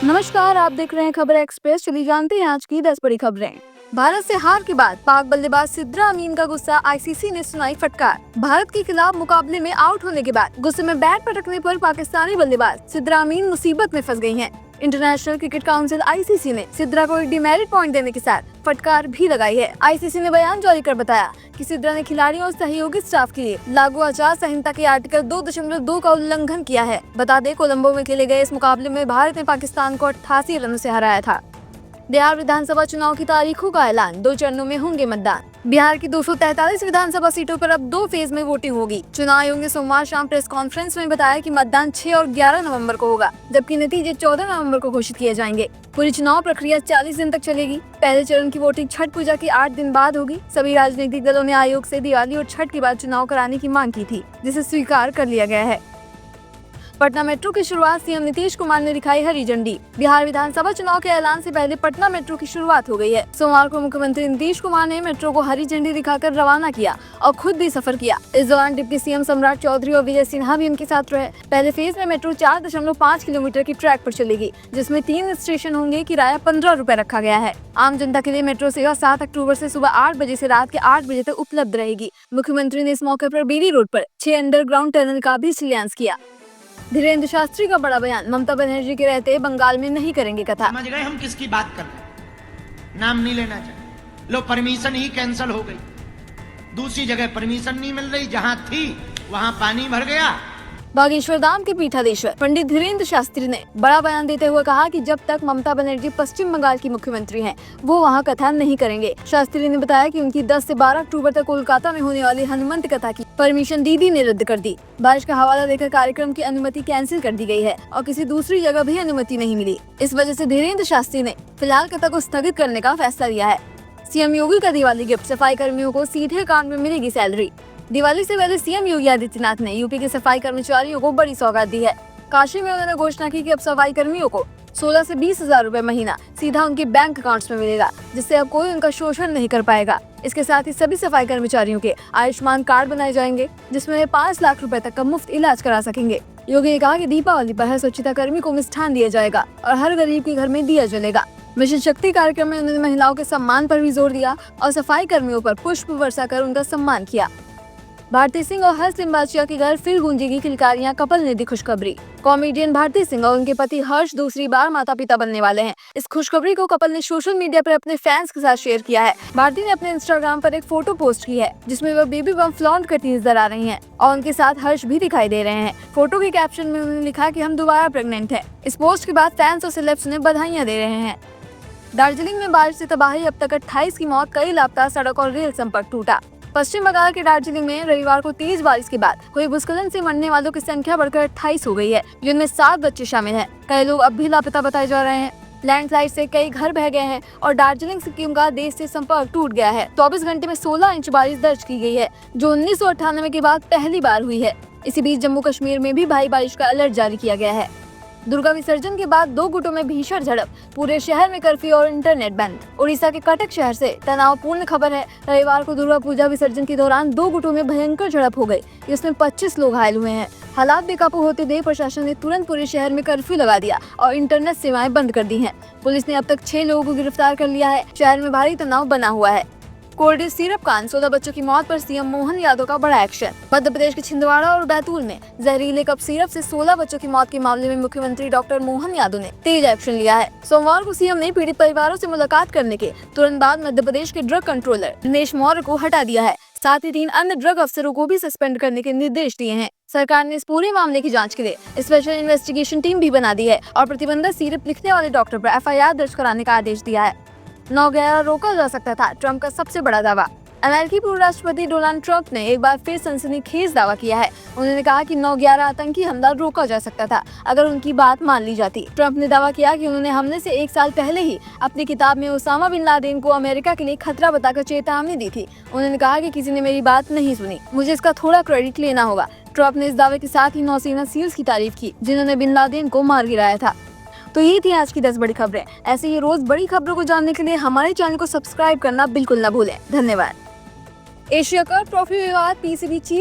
नमस्कार, आप देख रहे हैं खबर एक्सप्रेस। चलिए जानते हैं आज की 10 बड़ी खबरें। भारत से हार के बाद पाक बल्लेबाज सिद्रा अमीन का गुस्सा, आईसीसी ने सुनाई फटकार। भारत के खिलाफ मुकाबले में आउट होने के बाद गुस्से में बैट पटकने पर पाकिस्तानी बल्लेबाज सिद्रा अमीन मुसीबत में फंस गई हैं। इंटरनेशनल क्रिकेट काउंसिल आईसीसी ने सिद्रा को एक डिमेरिट पॉइंट देने के साथ फटकार भी लगाई है। आईसीसी ने बयान जारी कर बताया कि सिद्रा ने खिलाड़ियों और सहयोगी स्टाफ के लिए लागू आचार संहिता के आर्टिकल 2.2 का उल्लंघन किया है। बता दें, कोलंबो में खेले गए इस मुकाबले में भारत ने पाकिस्तान को 88 रनों से हराया था। बिहार विधानसभा चुनाव की तारीखों का ऐलान, 2 चरणों में होंगे मतदान। बिहार की 243 विधानसभा सीटों पर अब 2 फेज में वोटिंग होगी। चुनाव आयोग ने सोमवार शाम प्रेस कॉन्फ्रेंस में बताया कि मतदान 6 और 11 नवंबर को होगा, जबकि नतीजे 14 नवंबर को घोषित किए जाएंगे। पूरी चुनाव प्रक्रिया 40 दिन तक चलेगी। पहले चरण की वोटिंग छठ पूजा के 8 दिन बाद होगी। सभी राजनीतिक दलों ने आयोग से दिवाली और छठ के बाद चुनाव कराने की मांग की थी, जिसे स्वीकार कर लिया गया है। पटना मेट्रो की शुरुआत सीएम नीतीश कुमार ने दिखाई हरी झंडी। बिहार विधानसभा चुनाव के ऐलान से पहले पटना मेट्रो की शुरुआत हो गई है। सोमवार को मुख्यमंत्री नीतीश कुमार ने मेट्रो को हरी झंडी दिखाकर रवाना किया और खुद भी सफर किया। इस दौरान डिप्टी सीएम सम्राट चौधरी और विजय सिन्हा भी उनके साथ रहे। पहले फेज में मेट्रो 4.5 किलोमीटर की ट्रैक पर चलेगी, जिसमें 3 स्टेशन होंगे। किराया 15 रुपए रखा गया है। आम जनता के लिए मेट्रो सेवा 7 अक्टूबर से सुबह 8 बजे से रात के 8 बजे तक उपलब्ध रहेगी। मुख्यमंत्री ने इस मौके पर बीरी रोड पर 6 अंडरग्राउंड टनल का भी शिलान्यास किया। धीरेन्द्र शास्त्री का बड़ा बयान, ममता बनर्जी के रहते बंगाल में नहीं करेंगे कथा। समझ गए हम किसकी बात कर रहे हैं? नाम नहीं लेना चाहिए। लो, परमिशन ही कैंसिल हो गई। दूसरी जगह परमिशन नहीं मिल रही, जहां थी वहां पानी भर गया। बागेश्वर धाम के पीठाधीश्वर पंडित धीरेन्द्र शास्त्री ने बड़ा बयान देते हुए कहा कि जब तक ममता बनर्जी पश्चिम बंगाल की मुख्यमंत्री हैं, वो वहां कथा नहीं करेंगे। शास्त्री ने बताया कि उनकी 10 से 12 अक्टूबर तक कोलकाता में होने वाली हनुमंत कथा की परमिशन दीदी ने रद्द कर दी। बारिश का हवाला देकर कार्यक्रम की अनुमति कैंसिल कर दी गई है और किसी दूसरी जगह भी अनुमति नहीं मिली। इस वजह से धीरेन्द्र शास्त्री ने फिलहाल कथा को स्थगित करने का फैसला लिया है। सीएम योगी का दिवाली गिफ्ट, सफाई कर्मियों को सीधे अकाउंट में मिलेगी सैलरी। दिवाली से पहले सीएम योगी आदित्यनाथ ने यूपी के सफाई कर्मचारियों को बड़ी सौगात दी है। काशी में उन्होंने घोषणा की कि अब सफाई कर्मियों को 16 से 20 हजार रुपए महीना सीधा उनके बैंक अकाउंट्स में मिलेगा, जिससे अब कोई उनका शोषण नहीं कर पाएगा। इसके साथ ही सभी सफाई कर्मचारियों के आयुष्मान कार्ड बनाए जाएंगे, जिसमें वे 5 लाख रुपए तक का मुफ्त इलाज करा सकेंगे। योगी ने कहा कि दीपावली पर हर स्वच्छता कर्मी को मिष्ठान दिया जाएगा और हर गरीब के घर में दिया जलेगा। मिशन शक्ति कार्यक्रम में उन्होंने महिलाओं के सम्मान पर भी जोर दिया और सफाई कर्मियों पर पुष्प वर्षा कर उनका सम्मान किया। भारती सिंह और हर्ष लिम्बाचिया के घर फिर गूंजेगी किलकारियां, कपल ने दी खुशखबरी। कॉमेडियन भारती सिंह और उनके पति हर्ष दूसरी बार माता पिता बनने वाले हैं। इस खुशखबरी को कपल ने सोशल मीडिया पर अपने फैंस के साथ शेयर किया है। भारती ने अपने इंस्टाग्राम पर एक फोटो पोस्ट की है, जिसमें वह बेबी बम फ्लॉन्ट करती नजर आ रही हैं और उनके साथ हर्ष भी दिखाई दे रहे हैं। फोटो के कैप्शन में उन्होंने लिखा कि हम दोबारा प्रेग्नेंट हैं। इस पोस्ट के बाद फैंस और सेलेब्स उन्हें बधाइयां दे रहे हैं। दार्जिलिंग में बारिश से तबाही, अब तक 28 की मौत, कई लापता, सड़क और रेल संपर्क टूटा। पश्चिम बंगाल के दार्जिलिंग में रविवार को तेज बारिश के बाद हुई भूस्खलन से मरने वालों की संख्या बढ़कर 28 हो गई है, जिनमें 7 बच्चे शामिल हैं। कई लोग अब भी लापता बताए जा रहे हैं। लैंडस्लाइड से कई घर बह गए हैं और दार्जिलिंग सिक्किम का देश से संपर्क टूट गया है। 24 घंटे में 16 इंच बारिश दर्ज की गई है, जो 1998 के बाद पहली बार हुई है। इसी बीच जम्मू कश्मीर में भी भारी बारिश का अलर्ट जारी किया गया है। दुर्गा विसर्जन के बाद 2 गुटों में भीषण झड़प, पूरे शहर में कर्फ्यू और इंटरनेट बंद। उड़ीसा के कटक शहर से तनावपूर्ण खबर है। रविवार को दुर्गा पूजा विसर्जन के दौरान 2 गुटों में भयंकर झड़प हो गई, जिसमें 25 लोग घायल हुए हैं। हालात बेकाबू होते देर प्रशासन ने तुरंत पूरे शहर में कर्फ्यू लगा दिया और इंटरनेट सेवाएं बंद कर दी हैं। पुलिस ने अब तक 6 लोगों को गिरफ्तार कर लिया है। शहर में भारी तनाव बना हुआ है। कोल्ड सिरप कांड, 16 बच्चों की मौत पर सीएम मोहन यादव का बड़ा एक्शन। मध्य प्रदेश के छिंदवाड़ा और बैतूल में जहरीले कप सिरप से 16 बच्चों की मौत के मामले में मुख्यमंत्री डॉक्टर मोहन यादव ने तेज एक्शन लिया है। सोमवार को सीएम ने पीड़ित परिवारों से मुलाकात करने के तुरंत बाद मध्य प्रदेश के ड्रग कंट्रोलर दिनेश मौर्य को हटा दिया है। साथ ही 3 अन्य ड्रग अफसरों को भी सस्पेंड करने के निर्देश दिए हैं। सरकार ने इस पूरे मामले की जांच के लिए स्पेशल इन्वेस्टिगेशन टीम भी बना दी है और प्रतिबंधित सिरप लिखने वाले डॉक्टर पर FIR दर्ज कराने का आदेश दिया है। 9/11 रोका जा सकता था, ट्रंप का सबसे बड़ा दावा। अमेरिकी पूर्व राष्ट्रपति डोनाल्ड ट्रंप ने एक बार फिर सनसनीखेज दावा किया है। उन्होंने कहा कि 9/11 आतंकी हमला रोका जा सकता था अगर उनकी बात मान ली जाती। ट्रंप ने दावा किया कि उन्होंने हमले से 1 साल पहले ही अपनी किताब में ओसामा बिन लादेन को अमेरिका के लिए खतरा बताकर चेतावनी दी थी। उन्होंने कहा कि किसी ने मेरी बात नहीं सुनी, मुझे इसका थोड़ा क्रेडिट लेना होगा। ट्रंप ने इस दावे के साथ ही नौसेना सील्स की तारीफ की, जिन्होंने बिन लादेन को मार गिराया था। तो ये थी आज की 10 बड़ी खबरें। ऐसे ही रोज बड़ी खबरों को जानने के लिए हमारे चैनल को सब्सक्राइब करना बिल्कुल न भूलें। धन्यवाद। एशिया कप ट्रॉफी विवाद, PCB चीफ